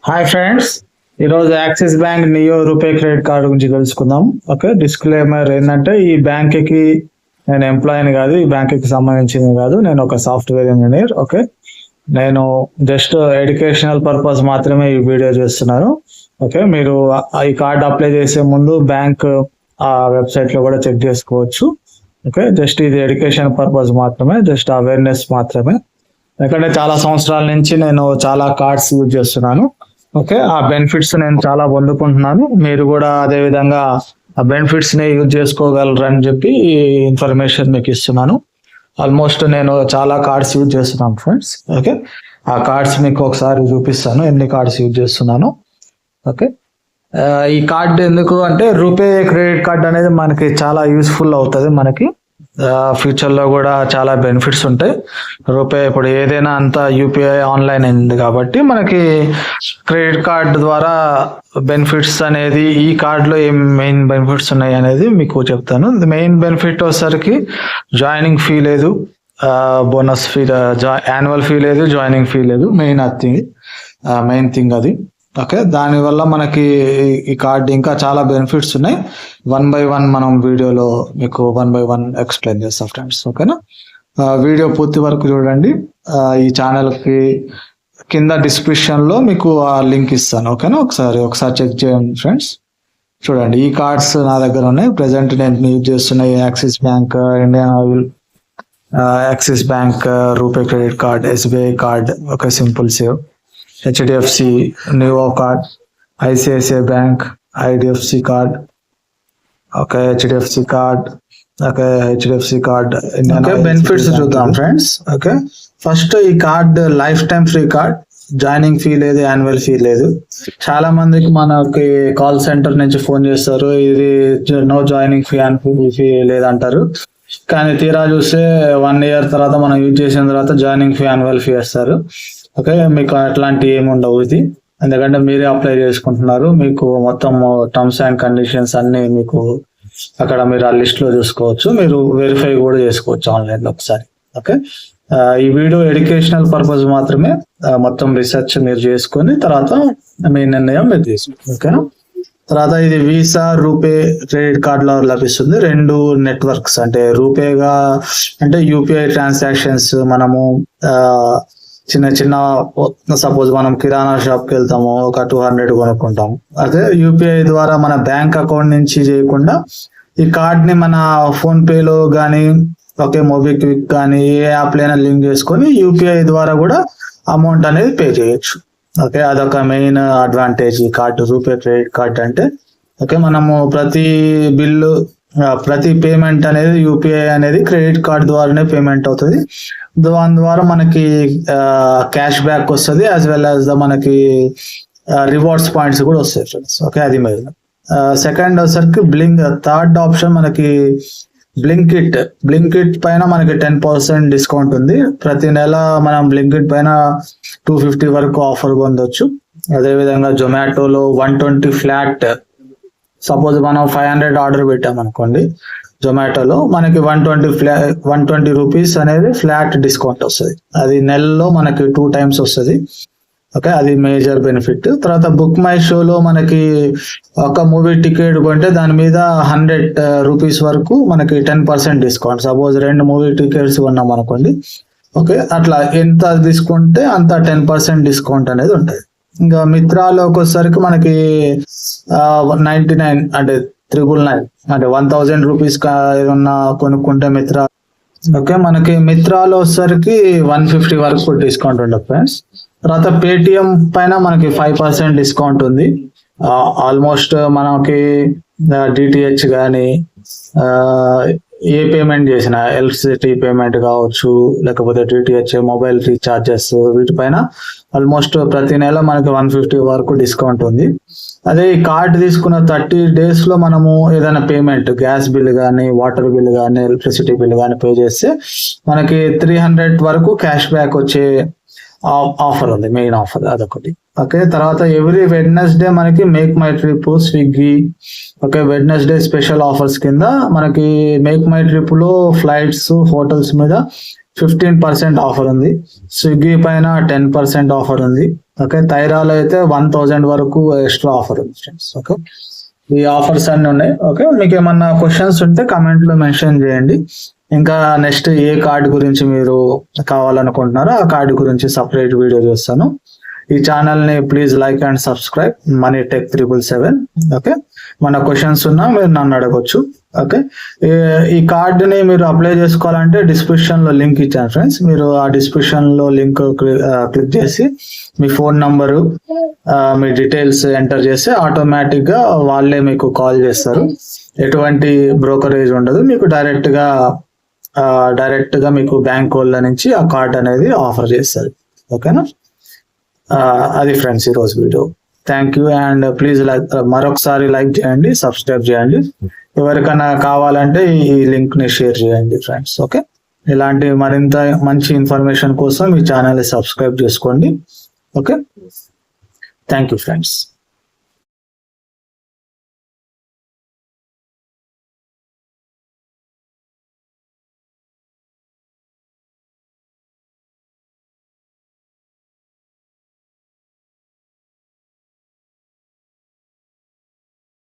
Hi friends, ఈరోజు axis bank neo RuPay credit card గురించి తెలుసుకుందాం. ఓకే, డిస్క్లైమర్ ఏంటంటే ఈ బ్యాంక్కి నేను ఎంప్లాయీని కాదు, ఈ బ్యాంక్కి సంబంధించింది కాదు. నేను ఒక సాఫ్ట్వేర్ ఇంజనీర్. ఓకే, నేను జస్ట్ ఎడ్యుకేషనల్ పర్పస్ మాత్రమే ఈ వీడియో చేస్తున్నాను. ఓకే, మీరు ఈ కార్డు అప్లై చేసే ముందు బ్యాంక్ ఆ వెబ్సైట్లో కూడా చెక్ చేసుకోవచ్చు. ఓకే, జస్ట్ ఇది ఎడ్యుకేషన్ పర్పస్ మాత్రమే, జస్ట్ అవేర్నెస్ మాత్రమే. ఎందుకంటే చాలా సంవత్సరాల నుంచి నేను చాలా కార్డ్స్ యూజ్ చేస్తున్నాను. ఓకే, ఆ బెనిఫిట్స్ నేను చాలా పొందుకుంటున్నాను. మీరు కూడా అదే విధంగా ఆ బెనిఫిట్స్ ని యూజ్ చేసుకోగలరు అని చెప్పి ఈ ఇన్ఫర్మేషన్ మీకు ఇస్తున్నాను. ఆల్మోస్ట్ నేను చాలా కార్డ్స్ యూజ్ చేస్తున్నాను ఫ్రెండ్స్. ఓకే, ఆ కార్డ్స్ మీకు ఒకసారి చూపిస్తాను ఎన్ని కార్డ్స్ యూజ్ చేస్తున్నాను. ఓకే, ఈ కార్డ్ ఎందుకు అంటే రూపే క్రెడిట్ కార్డ్ అనేది మనకి చాలా యూస్ఫుల్ అవుతుంది. మనకి ఫ్యూచర్ లో కూడా చాలా బెనిఫిట్స్ ఉంటాయి. రూపే ఇప్పుడు ఏదైనా అంతా యూపీఐ ఆన్లైన్ అయింది కాబట్టి మనకి క్రెడిట్ కార్డ్ ద్వారా బెనిఫిట్స్ అనేది ఈ కార్డులో ఏం మెయిన్ బెనిఫిట్స్ ఉన్నాయి అనేది మీకు చెప్తాను. మెయిన్ బెనిఫిట్ వచ్చేసరికి జాయినింగ్ ఫీ లేదు, బోనస్ ఫీ, యాన్యువల్ ఫీ లేదు, జాయినింగ్ ఫీ లేదు. మెయిన్ థింగ్ అది. ఓకే, దానివల్ల మనకి ఈ కార్డ్ ఇంకా చాలా బెనిఫిట్స్ ఉన్నాయి. 1 by 1 మనం వీడియోలో మీకు 1 by 1 ఎక్స్ప్లెయిన్ చేస్తాం ఫ్రెండ్స్. ఓకేనా, వీడియో పూర్తి వరకు చూడండి. ఈ ఛానల్కి కింద డిస్క్రిప్షన్లో మీకు ఆ లింక్ ఇస్తాను. ఓకేనా, ఒకసారి చెక్ చేయండి ఫ్రెండ్స్. చూడండి, ఈ కార్డ్స్ నా దగ్గర ఉన్నాయి. ప్రెసెంట్ నేను యూజ్ చేస్తున్నాయి axis bank, Indian oil, axis bank RuPay credit card, SBI card, okay, simple save, HDFC neo card, ICICI bank, IDFC card, okay, HDFC card, okay, HDFC card. Benefits చూద్దాం friends. Okay, first ఈ card life time free card, joining fee లేదు, annual fee లేదు. చాలా మందికి మనకి call centre నుంచి phone చేస్తారు, ఇది no joining fee, annual fee లేదంటారు. కానీ తీరా చూస్తే 1 year తర్వాత మనం యూజ్ చేసిన తర్వాత జాయినింగ్ ఫీ, యాన్యువల్ ఫీ వేస్తారు. ఓకే, మీకు అట్లాంటి ఏమి ఉండవు ఇది, ఎందుకంటే మీరే అప్లై చేసుకుంటున్నారు. మీకు మొత్తం టర్మ్స్ అండ్ కండిషన్స్ అన్ని మీకు అక్కడ మీరు ఆ లిస్ట్ లో చూసుకోవచ్చు. మీరు వెరిఫై కూడా చేసుకోవచ్చు ఆన్లైన్ లో ఒకసారి. ఓకే, ఈ వీడియో ఎడ్యుకేషనల్ పర్పస్ మాత్రమే. మొత్తం రీసెర్చ్ మీరు చేసుకొని తర్వాత మీ నిర్ణయం మీరు తీసుకుంటారు. ఓకేనా, తర్వాత ఇది వీసా రూపే క్రెడిట్ కార్డ్ లో లభిస్తుంది. 2 నెట్వర్క్స్ అంటే రూపేగా అంటే యూపీఐ ట్రాన్సాక్షన్స్ మనము చిన్న సపోజ్ మనం కిరాణా షాప్ కి వెళ్తాము, ఒక 200 కొనుక్కుంటాము. అదే యూపీఐ ద్వారా మన బ్యాంక్ అకౌంట్ నుంచి చేయకుండా ఈ కార్డ్ ని మన ఫోన్ పేలో కానీ, ఓకే, మోబిక్విక్ కానీ ఏ యాప్ లైనా లింక్ చేసుకొని యూపీఐ ద్వారా కూడా అమౌంట్ అనేది పే చేయొచ్చు. ఓకే, అదొక మెయిన్ అడ్వాంటేజ్ ఈ కార్డు, రూపే క్రెడిట్ కార్డ్ అంటే. ఓకే, మనము ప్రతి పేమెంట్ అనేది యూపీఐ అనేది క్రెడిట్ కార్డ్ ద్వారానే పేమెంట్ అవుతుంది. దాని ద్వారా మనకి క్యాష్ బ్యాక్ వస్తుంది, యాజ్ వెల్ యాజ్ మనకి రివార్డ్స్ పాయింట్స్ కూడా వస్తాయి ఫ్రెండ్స్. ఓకే, అది మెయిన్. సెకండ్ వచ్చరికి థర్డ్ ఆప్షన్ మనకి బ్లింకిట్ పైన మనకి 10% డిస్కౌంట్ ఉంది. ప్రతి నెల మనం బ్లింకిట్ పైన 250 వరకు ఆఫర్ పొందొచ్చు. అదేవిధంగా జొమాటోలో 120 ఫ్లాట్, సపోజ్ మనం 500 ఆర్డర్ పెట్టాం అనుకోండి, జొమాటోలో మనకి 120 రూపీస్ అనేది ఫ్లాట్ డిస్కౌంట్ వస్తుంది. అది నెలలో మనకి 2 times వస్తుంది. ఓకే, అది మేజర్ బెనిఫిట్. తర్వాత బుక్ మై షోలో మనకి ఒక మూవీ టికెట్ కొంటే దాని మీద 100 రూపీస్ వరకు మనకి 10% డిస్కౌంట్. సపోజ్ 2 మూవీ టికెట్స్ కొన్నాం అనుకోండి, ఓకే, అట్లా ఎంత తీసుకుంటే అంత 10% డిస్కౌంట్ అనేది ఉంటుంది. ఇంకా మిత్రాలోకి వచ్చేసరికి మనకి 99 అంటే 999 అంటే 1000 రూపీస్ ఏదన్నా కొనుక్కుంటే మిత్రా, ఓకే, మనకి మిత్రాలో వచ్చేసరికి 150 వరకు డిస్కౌంట్ ఉండదు ఫ్రెండ్స్. తర్వాత పేటిఎం పైన మనకి 5% డిస్కౌంట్ ఉంది. ఆల్మోస్ట్ మనకి డిటిహెచ్ కానీ ఏ పేమెంట్ చేసినా, ఎలక్ట్రిసిటీ పేమెంట్ కావచ్చు, లేకపోతే డిటిహెచ్, మొబైల్ రీఛార్జెస్, వీటిపైన ఆల్మోస్ట్ ప్రతి నెల మనకి 150 వరకు డిస్కౌంట్ ఉంది. అదే ఈ కార్డు తీసుకున్న 30 days లో మనము ఏదైనా పేమెంట్, గ్యాస్ బిల్ కానీ, వాటర్ బిల్ కానీ, ఎలక్ట్రిసిటీ బిల్ కానీ పే చేస్తే మనకి 300 వరకు క్యాష్ బ్యాక్ వచ్చే ఆఫర్ ఉంది, మెయిన్ ఆఫర్ అదొకటి. ఓకే, తర్వాత ఎవ్రీ వెడ్నెస్డే మనకి make my trip, Swiggy, okay, Wednesday special offers కింద మనకి మేక్ మై ట్రిప్ లో ఫ్లైట్స్, హోటల్స్ మీద 15% ఆఫర్ ఉంది. స్విగ్గీ పైన 10% ఆఫర్ ఉంది. ఓకే, థైరాలో అయితే 1000 వరకు ఎక్స్ట్రా ఆఫర్ ఉంది ఫ్రెండ్స్. ఓకే, ఈ ఆఫర్స్ అన్ని ఉన్నాయి. ఓకే, మీకు ఏమన్నా క్వశ్చన్స్ ఉంటే కమెంట్ లో మెన్షన్ చేయండి. ఇంకా నెక్స్ట్ ఏ కార్డు గురించి మీరు కావాలనుకుంటున్నారో ఆ కార్డు గురించి సపరేట్ వీడియో చేస్తాను. ఈ ఛానల్ ని please like and subscribe money tech 777. Okay, మన క్వశ్చన్స్ ఉన్నా మీరు నన్ను అడగొచ్చు. ఓకే, ఈ కార్డుని మీరు అప్లై చేసుకోవాలంటే డిస్క్రిప్షన్ లో లింక్ ఇచ్చాను ఫ్రెండ్స్. మీరు ఆ డిస్క్రిప్షన్ లో లింక్ క్లిక్ చేసి మీ ఫోన్ నంబరు, మీ డీటెయిల్స్ ఎంటర్ చేస్తే ఆటోమేటిక్ గా వాళ్ళే మీకు కాల్ చేస్తారు. ఎటువంటి బ్రోకరేజ్ ఉండదు. మీకు డైరెక్ట్ గా మీకు బ్యాంక్ వాళ్ళ నుంచి ఆ కార్డ్ అనేది ఆఫర్ చేస్తారు. ఓకేనా, అది ఫ్రెండ్స్ ఈరోజు video. Thank you and please మరొకసారి లైక్ చేయండి, సబ్స్క్రైబ్ చేయండి. ఎవరికైనా కావాలంటే ఈ లింక్ ని షేర్ చేయండి ఫ్రెండ్స్. ఓకే, ఇలాంటి మరింత మంచి ఇన్ఫర్మేషన్ కోసం ఈ ఛానల్ ని సబ్స్క్రైబ్ చేసుకోండి. Okay, thank you friends.